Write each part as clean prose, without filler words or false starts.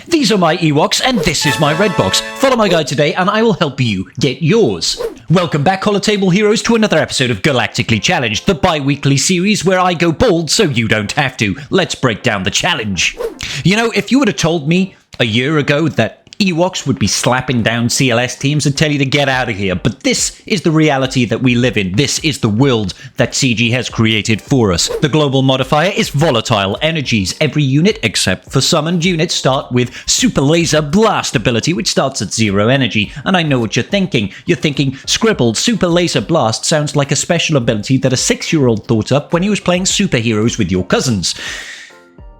These are my Ewoks, and this is my red box. Follow my guide today, and I will help you get yours. Welcome back, Holotable Heroes, to another episode of Galactically Challenged, the bi-weekly series where I go bald so you don't have to. Let's break down the challenge. You know, if you would have told me a year ago that Ewoks would be slapping down CLS teams and tell you to get out of here, but this is the reality that we live in. This is the world that CG has created for us. The global modifier is volatile energies. Every unit, except for summoned units, start with Super Laser Blast ability, which starts at 0 energy. And I know what you're thinking. You're thinking, scribbled, Super Laser Blast sounds like a special ability that a 6-year-old thought up when he was playing superheroes with your cousins.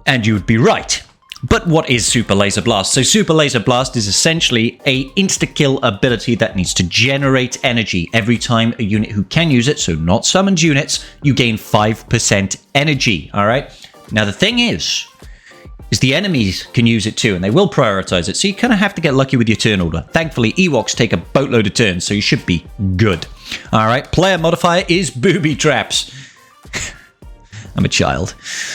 And you would be right. But what is Super Laser Blast? So Super Laser Blast is essentially a insta-kill ability that needs to generate energy. Every time a unit who can use it, so not summoned units, you gain 5% energy, alright? Now the thing is the enemies can use it too, and they will prioritize it, so you kind of have to get lucky with your turn order. Thankfully, Ewoks take a boatload of turns, so you should be good. Alright, player modifier is booby traps. I'm a child.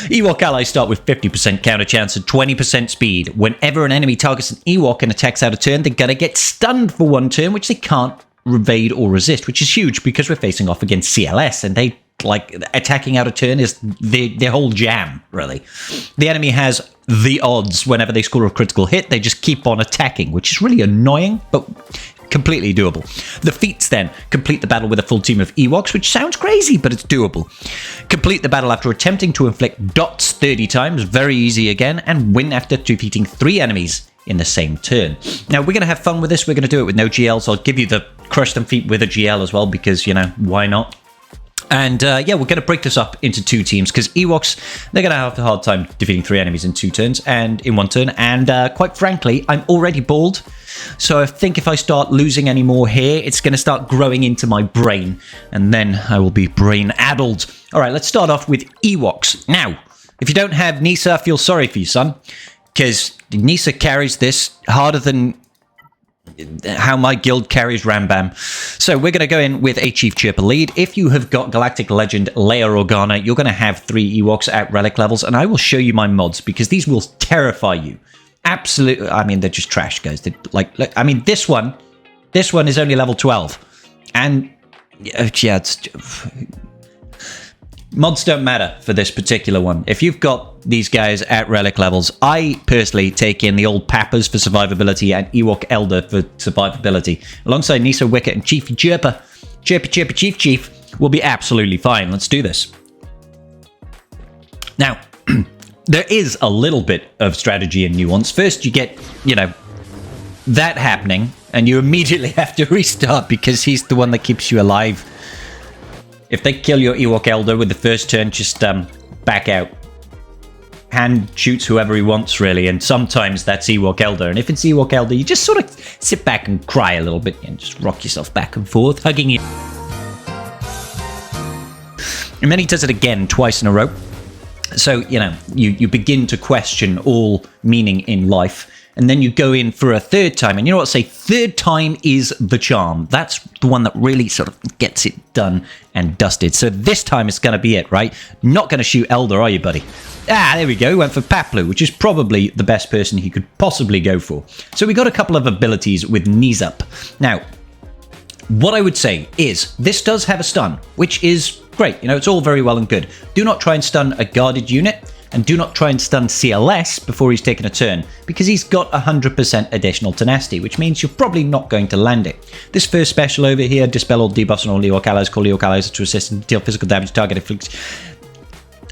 Ewok allies start with 50% counter chance and 20% speed. Whenever an enemy targets an Ewok and attacks out of turn, they're gonna get stunned for 1 turn, which they can't evade or resist, which is huge because we're facing off against CLS, and they, like, attacking out of turn is their whole jam, really. The enemy has the odds whenever they score a critical hit. They just keep on attacking, which is really annoying, but completely doable. The feats then complete the battle with a full team of Ewoks, which sounds crazy, but it's doable. Complete the battle after attempting to inflict dots 30 times, very easy again, and win after defeating 3 enemies in the same turn. Now, we're going to have fun with this. We're going to do it with no GL, so I'll give you the crush them feat with a GL as well, because, you know, why not? And yeah, we're going to break this up into 2 teams, because Ewoks, they're going to have a hard time defeating 3 enemies in 2 turns, and in 1 turn. And quite frankly, I'm already bald. So I think if I start losing any more hair, it's going to start growing into my brain, and then I will be brain-addled. All right, let's start off with Ewoks. Now, if you don't have Nisa, I feel sorry for you, son, because Nisa carries this harder than how my guild carries Rambam. So we're going to go in with a Chief Chirper lead. If you have got Galactic Legend Leia Organa, you're going to have 3 Ewoks at relic levels, and I will show you my mods, because these will terrify you. Absolutely. I mean, they're just trash, guys. They're like, look, I mean, this one is only level 12, and yeah, mods don't matter for this particular one. If you've got these guys at relic levels, I personally take in the old Pappers for survivability and Ewok Elder for survivability, alongside Nisa, Wicket, and Chiefy Chirper. Chirper, Chief will be absolutely fine. Let's do this. Now, there is a little bit of strategy and nuance. First, you get, you know, that happening, and you immediately have to restart because he's the one that keeps you alive. If they kill your Ewok Elder with the first turn, just back out. Hand shoots whoever he wants, really, and sometimes that's Ewok Elder. And if it's Ewok Elder, you just sort of sit back and cry a little bit and just rock yourself back and forth, hugging you. And then he does it again twice in a row. So, you know, you begin to question all meaning in life, and then you go in for a 3rd time, and you know what I say, 3rd time is the charm. That's the one that really sort of gets it done and dusted. So this time it's going to be it, right? Not going to shoot Elder, are you, buddy? Ah, there we go. He went for Paplu, which is probably the best person he could possibly go for. So we got a couple of abilities with Knees Up. Now, what I would say is this does have a stun, which is great. You know, it's all very well and good. Do not try and stun a guarded unit, and do not try and stun CLS before he's taken a turn, because he's got 100% additional tenacity, which means you're probably not going to land it. This first special over here, dispel all debuffs on all Ewok allies, call Ewok allies to assist and deal physical damage to target inflicts.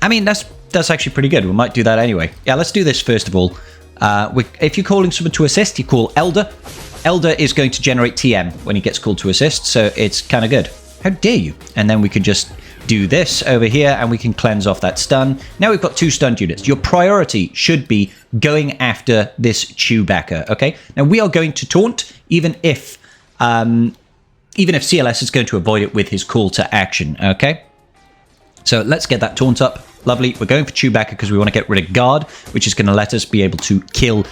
I mean, that's actually pretty good. We might do that anyway. Yeah, let's do this first of all. If you're calling someone to assist, you call Elder. Elder is going to generate TM when he gets called to assist, so it's kind of good. How dare you? And then we can just do this over here, and we can cleanse off that stun. Now we've got 2 stunned units. Your priority should be going after this Chewbacca, okay? Now we are going to taunt, even if CLS is going to avoid it with his call to action, okay? So let's get that taunt up. Lovely. We're going for Chewbacca because we want to get rid of guard, which is going to let us be able to kill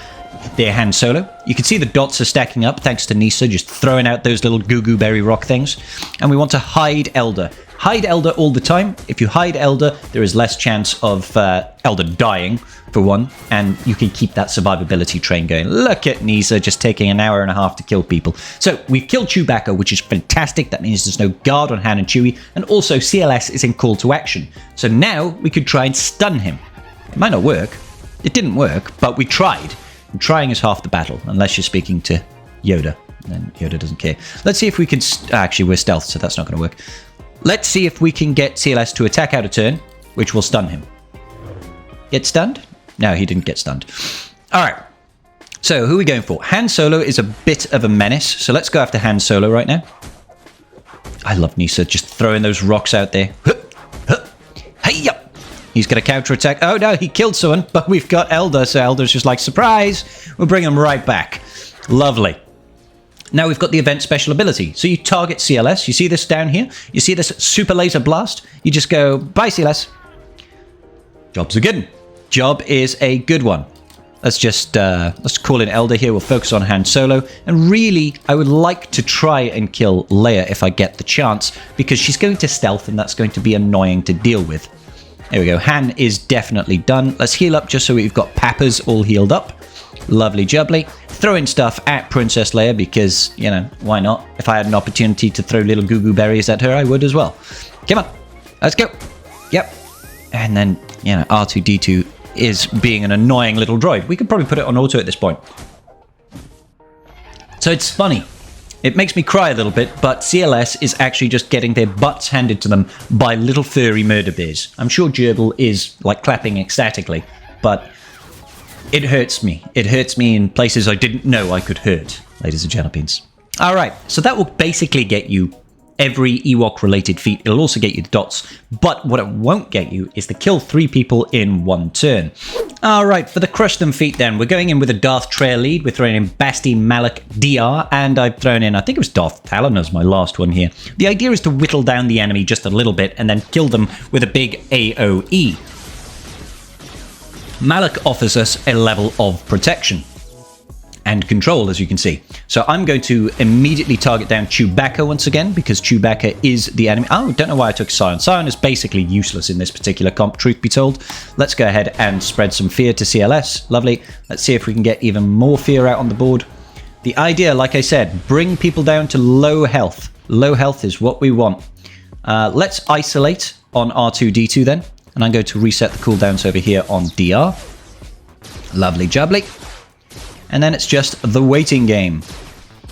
their Han Solo. You can see the dots are stacking up thanks to Nisa just throwing out those little goo berry rock things. And we want to hide Elder. Hide Elder all the time. If you hide Elder, there is less chance of Elder dying, for one, and you can keep that survivability train going. Look at Nisa just taking an hour and a half to kill people. So we've killed Chewbacca, which is fantastic. That means there's no guard on Han and Chewie, and also CLS is in call to action. So now we could try and stun him. It might not work. It didn't work, but we tried. And trying is half the battle, unless you're speaking to Yoda. And Yoda doesn't care. Let's see if we can... Actually, we're stealth, so that's not going to work. Let's see if we can get CLS to attack out of turn, which will stun him. Get stunned? No, he didn't get stunned. All right. So who are we going for? Han Solo is a bit of a menace, so let's go after Han Solo right now. I love Nisa just throwing those rocks out there. Hey, up. He's going to counterattack. Oh, no, he killed someone, but we've got Elder, so Elder's just like, surprise. We'll bring him right back. Lovely. Now we've got the event special ability. So you target CLS. You see this down here? You see this super laser blast? You just go, bye, CLS. Job's a good one. Job is a good one. Let's just, let's call in Elder here. We'll focus on Han Solo. And really, I would like to try and kill Leia if I get the chance, because she's going to stealth and that's going to be annoying to deal with. There we go. Han is definitely done. Let's heal up just so we've got Pappers all healed up. Lovely jubbly. Throwing stuff at Princess Leia because, you know, why not? If I had an opportunity to throw little goo-goo berries at her, I would as well. Come on. Let's go. Yep. And then, you know, R2-D2 is being an annoying little droid. We could probably put it on auto at this point. So it's funny. It makes me cry a little bit, but CLS is actually just getting their butts handed to them by little furry murder bears. I'm sure Gerbil is, like, clapping ecstatically, but it hurts me. It hurts me in places I didn't know I could hurt, ladies and gentlemen. All right, so that will basically get you every Ewok-related feat. It'll also get you the dots, but what it won't get you is the kill 3 people in 1 turn. All right, for the crush them feat then, we're going in with a Darth Trail lead. We're throwing in Basti, Malak, DR, and I've thrown in, I think it was Darth Talon as my last one here. The idea is to whittle down the enemy just a little bit and then kill them with a big AoE. Malak offers us a level of protection and control, as you can see. So I'm going to immediately target down Chewbacca once again, because Chewbacca is the enemy. Oh, don't know why I took Sion. Sion is basically useless in this particular comp, truth be told. Let's go ahead and spread some fear to CLS. Lovely. Let's see if we can get even more fear out on the board. The idea, like I said, bring people down to low health. Low health is what we want. Let's isolate on R2-D2 then. And I'm going to reset the cooldowns over here on DR. Lovely jubbly. And then it's just the waiting game.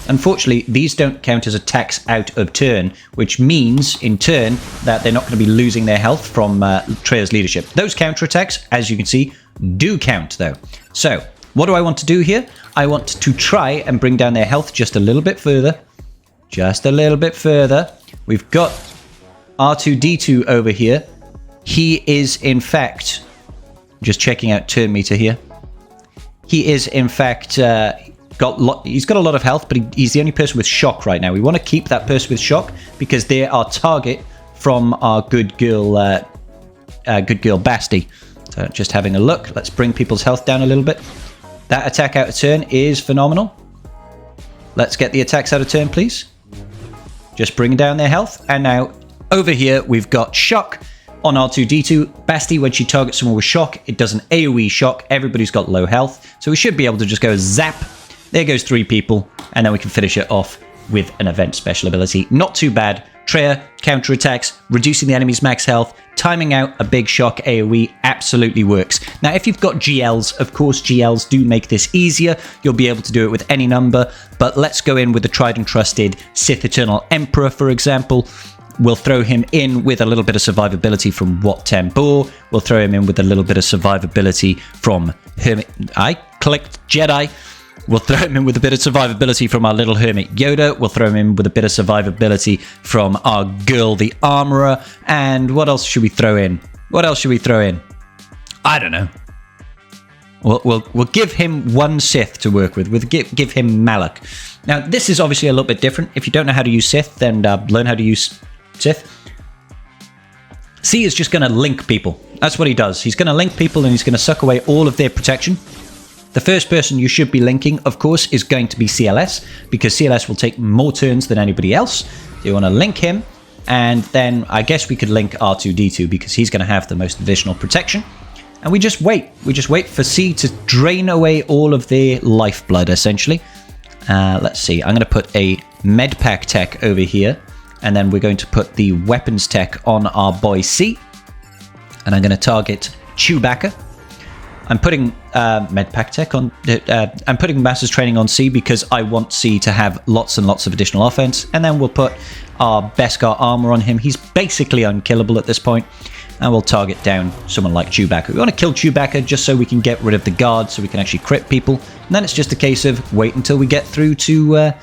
Unfortunately, these don't count as attacks out of turn, which means, in turn, that they're not going to be losing their health from Treya's leadership. Those counterattacks, as you can see, do count, though. So, what do I want to do here? I want to try and bring down their health just a little bit further. Just a little bit further. We've got R2-D2 over here. He is, in fact... just checking out turn meter here. He is, in fact, he's got a lot of health, but he's the only person with shock right now. We want to keep that person with shock because they're our target from our good girl Basti. So just having a look. Let's bring people's health down a little bit. That attack out of turn is phenomenal. Let's get the attacks out of turn, please. Just bring down their health. And now, over here, we've got shock. On R2-D2, Basti, when she targets someone with shock, it does an AoE shock. Everybody's got low health. So we should be able to just go zap. There goes 3 people. And then we can finish it off with an event special ability. Not too bad. Treya, counterattacks, reducing the enemy's max health, timing out a big shock AoE absolutely works. Now, if you've got GLs, of course, GLs do make this easier. You'll be able to do it with any number. But let's go in with the tried and trusted Sith Eternal Emperor, for example. We'll throw him in with a little bit of survivability from Wat Tambor. We'll throw him in with a little bit of survivability from Hermit... I clicked Jedi. We'll throw him in with a bit of survivability from our little Hermit Yoda. We'll throw him in with a bit of survivability from our girl, the Armorer. And what else should we throw in? What else should we throw in? I don't know. We'll give him one Sith to work with. We'll give him Malak. Now, this is obviously a little bit different. If you don't know how to use Sith, then learn how to use Sith. C is just going to link people. That's what he does. He's going to link people and he's going to suck away all of their protection. The first person you should be linking, of course, is going to be CLS, because CLS will take more turns than anybody else. So you want to link him. And then I guess we could link R2-D2 because he's going to have the most additional protection. And we just wait. We just wait for C to drain away all of their lifeblood, essentially. Let's see. I'm going to put a med pack tech over here. And then we're going to put the weapons tech on our boy C. And I'm going to target Chewbacca. I'm putting Medpack Tech on. I'm putting Master's Training on C because I want C to have lots and lots of additional offense. And then we'll put our Beskar armor on him. He's basically unkillable at this point. And we'll target down someone like Chewbacca. We want to kill Chewbacca just so we can get rid of the guard, so we can actually crit people. And then it's just a case of wait until we get through to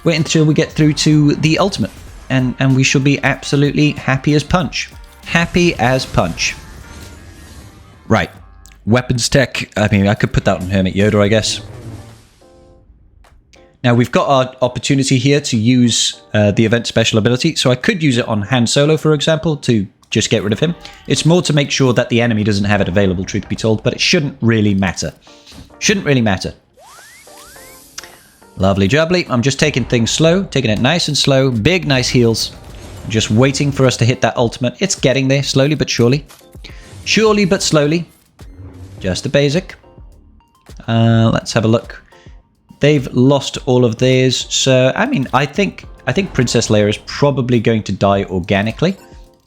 the ultimate, and we should be absolutely happy as punch. Happy as punch. Right. Weapons tech, I mean, I could put that on Hermit Yoda, I guess. Now, we've got our opportunity here to use the event special ability, so I could use it on Han Solo, for example, to just get rid of him. It's more to make sure that the enemy doesn't have it available, truth be told, but it shouldn't really matter. Shouldn't really matter. Lovely jubbly. I'm just taking things slow, taking it nice and slow. Big, nice heals. Just waiting for us to hit that ultimate. It's getting there, slowly but surely. Surely but slowly. Just a basic. Let's have a look. They've lost all of theirs, so I mean, I think Princess Leia is probably going to die organically.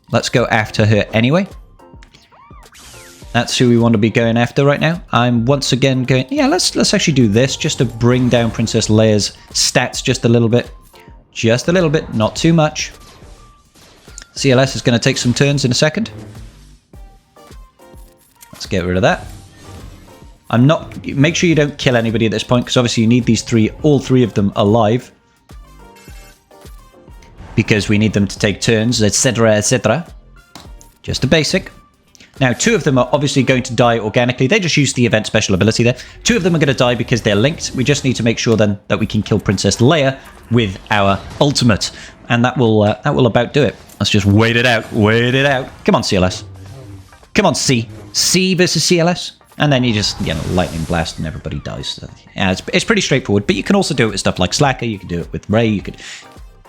Let's go after her anyway. That's who we want to be going after right now. I'm once again going. Yeah, let's actually do this just to bring down Princess Leia's stats just a little bit, not too much. CLS is going to take some turns in a second. Let's get rid of that. Make sure you don't kill anybody at this point, because obviously you need all three of them alive. Because we need them to take turns, etc, etc. Just a basic. Now, 2 of them are obviously going to die organically. They just use the event special ability there. 2 of them are going to die because they're linked. We just need to make sure then that we can kill Princess Leia with our ultimate. And that will about do it. Let's just wait it out. Wait it out. Come on, CLS. Come on, C. C versus CLS. And then you just, lightning blast and everybody dies. So, yeah, it's pretty straightforward. But you can also do it with stuff like Slacker. You can do it with Rey.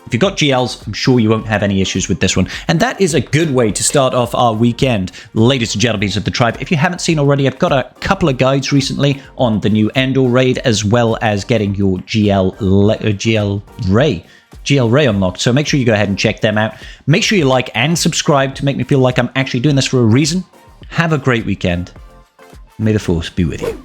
If you've got GLs, I'm sure you won't have any issues with this one. And that is a good way to start off our weekend, ladies and gentlemen of the tribe. If you haven't seen already, I've got a couple of guides recently on the new Endor raid, as well as getting your GL Ray unlocked. So make sure you go ahead and check them out. Make sure you like and subscribe to make me feel like I'm actually doing this for a reason. Have a great weekend. May the Force be with you.